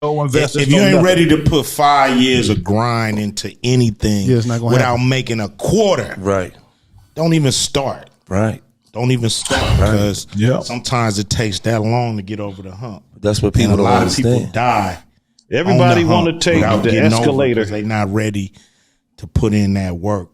No investors. If you ain't ready to put 5 years of grind into anything without making a quarter, right? Don't even start. Right. Don't even start because sometimes it takes that long to get over the hump. That's what people don't understand. A lot of people die. Everybody want to take the escalator because they're not ready to put in that work.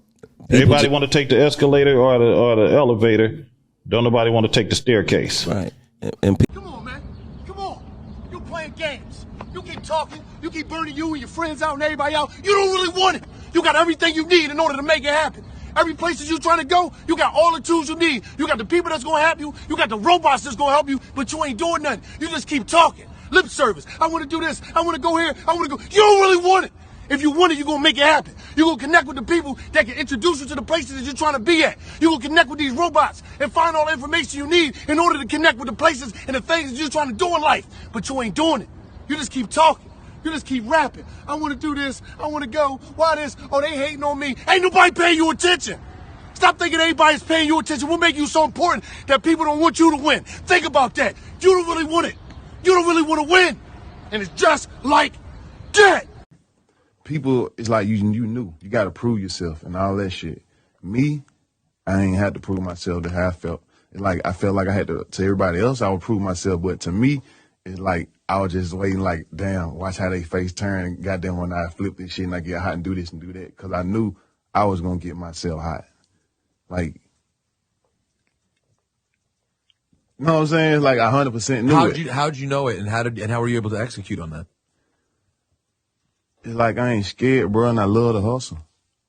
Everybody want to take the escalator or the elevator. Don't nobody want to take the staircase. Right. Come on, man. Come on. You playing games. You keep talking. You keep burning you and your friends out and everybody out. You don't really want it. You got everything you need in order to make it happen. Every place that you're trying to go, you got all the tools you need. You got the people that's going to help you. You got the robots that's going to help you, but you ain't doing nothing. You just keep talking. Lip service. I want to do this. I want to go here. I want to go. You don't really want it. If you want it, you're going to make it happen. You're going to connect with the people that can introduce you to the places that you're trying to be at. You're going to connect with these robots and find all the information you need in order to connect with the places and the things that you're trying to do in life. But you ain't doing it. You just keep talking. You just keep rapping. I want to do this. I want to go. Why this? Oh, they hating on me. Ain't nobody paying you attention. Stop thinking everybody's paying you attention. What make you so important that people don't want you to win? Think about that. You don't really want it. You don't really want to win. And it's just like that. People, it's like you knew. You got to prove yourself and all that shit. Me, I ain't had to prove myself to how I felt. It's like I felt like I had to everybody else, I would prove myself. But to me, it's like I was just waiting like, damn, watch how they face turn. And goddamn, when I flip this shit and I get hot and do this and do that. Because I knew I was going to get myself hot. Like, you know what I'm saying? Like 100% knew it. How'd you know it, and how were you able to execute on that? It's like I ain't scared, bro, and I love the hustle.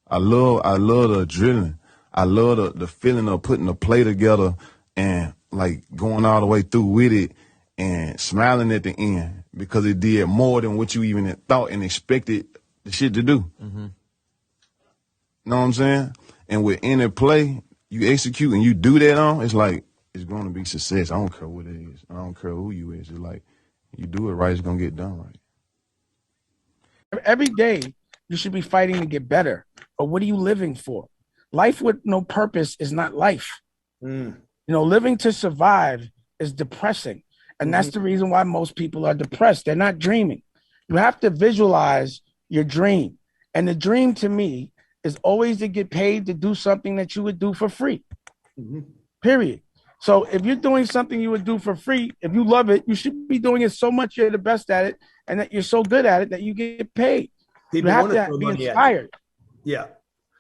I love the adrenaline. I love the feeling of putting the play together and like going all the way through with it and smiling at the end because it did more than what you even had thought and expected the shit to do. Mm-hmm. Know what I'm saying? And with any play you execute and you do that on, it's like, it's going to be success. I don't care what it is. I don't care who you is. It's like, you do it right, it's going to get done right. Every day, you should be fighting to get better. But what are you living for? Life with no purpose is not life. You know, living to survive is depressing. And that's the reason why most people are depressed. They're not dreaming. You have to visualize your dream. And the dream to me is always to get paid to do something that you would do for free. Period. So if you're doing something you would do for free, if you love it, you should be doing it so much you're the best at it and that you're so good at it that you get paid. People you have to be inspired. Yeah.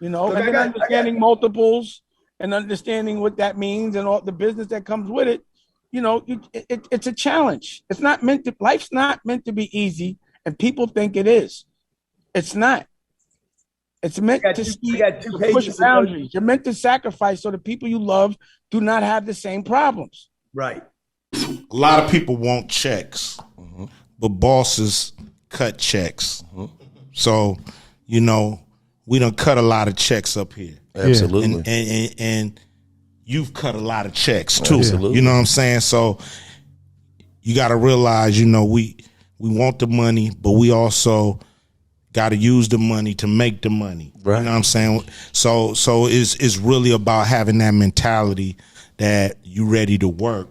You know, and then understanding multiples and understanding what that means and all the business that comes with it. You know, it's a challenge. It's not meant to, life's not meant to be easy, and people think it is. It's not. It's meant to push boundaries. You're meant to sacrifice so the people you love do not have the same problems. Right. A lot of people want checks, but bosses cut checks. So, you know, we done cut a lot of checks up here. Absolutely. And you've cut a lot of checks too. Absolutely. You know what I'm saying? So you got to realize, you know, we want the money, but we also got to use the money to make the money. Right. You know what I'm saying? So it's really about having that mentality that you ready to work.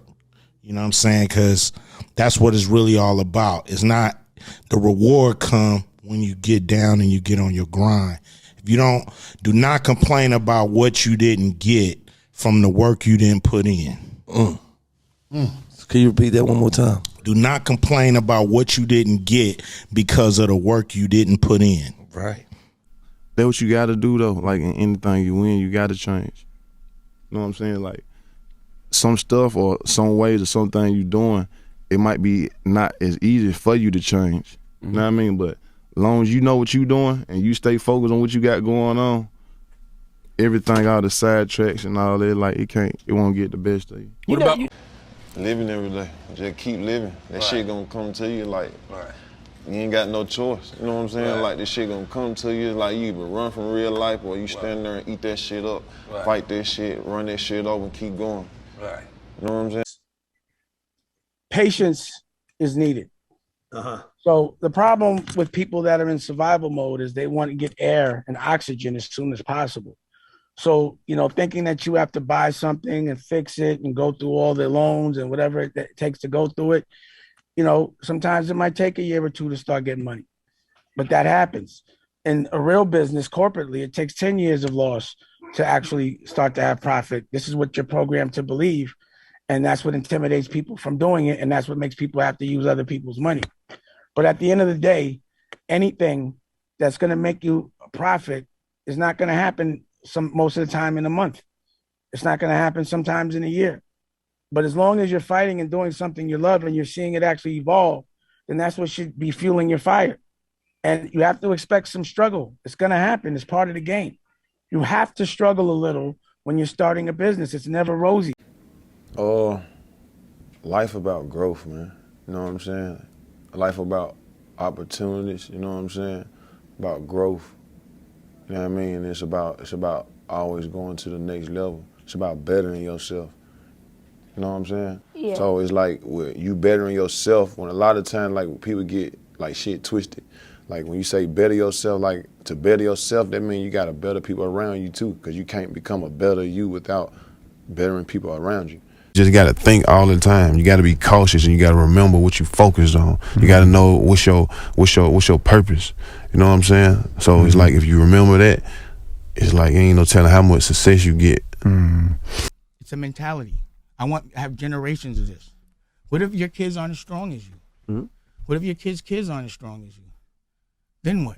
You know what I'm saying? Because that's what it's really all about. It's not the reward come when you get down and you get on your grind. If you do not complain about what you didn't get from the work you didn't put in. Can you repeat that one more time? Do not complain about what you didn't get because of the work you didn't put in. Right. That's what you got to do, though. Like, in anything you win, you got to change. You know what I'm saying? Like, some stuff or some ways or something you doing, it might be not as easy for you to change. You know what I mean? But as long as you know what you doing and you stay focused on what you got going on, everything, all the side tracks and all that, like, it won't get the best of you. What about living every day? Just keep living. That shit gonna come to you like, you ain't got no choice. You know what I'm saying? Like, this shit gonna come to you like you either run from real life or you stand there and eat that shit up, fight that shit, run that shit over and keep going. Right. You know what I'm saying? Patience is needed. So the problem with people that are in survival mode is they want to get air and oxygen as soon as possible. So, you know, thinking that you have to buy something and fix it and go through all the loans and whatever it takes to go through it, You know, sometimes it might take a year or two to start getting money, but that happens. In a real business, corporately, it takes 10 years of loss to actually start to have profit. This is what you're programmed to believe. And that's what intimidates people from doing it. And that's what makes people have to use other people's money. But at the end of the day, anything that's going to make you a profit is not going to happen most of the time in a month. It's not going to happen sometimes in a year. But as long as you're fighting and doing something you love and you're seeing it actually evolve, then that's what should be fueling your fire. And you have to expect some struggle. It's going to happen. It's part of the game. You have to struggle a little when you're starting a business. It's never rosy. Life about growth, man. You know what I'm saying? Life about opportunities, you know what I'm saying? About growth. You know what I mean? It's about always going to the next level. It's about bettering yourself. You know what I'm saying? Yeah. So it's like you bettering yourself, when a lot of times like people get like shit twisted. Like when you say better yourself, like to better yourself, that means you got to better people around you too, because you can't become a better you without bettering people around you. Just got to think all the time. You got to be cautious, and you got to remember what you focused on. You got to know what's your purpose. You know what I'm saying? So it's like if you remember that, it's like ain't no telling how much success you get. It's a mentality. I want to have generations of this. What if your kids aren't as strong as you? What if your kids' aren't as strong as you? Then what?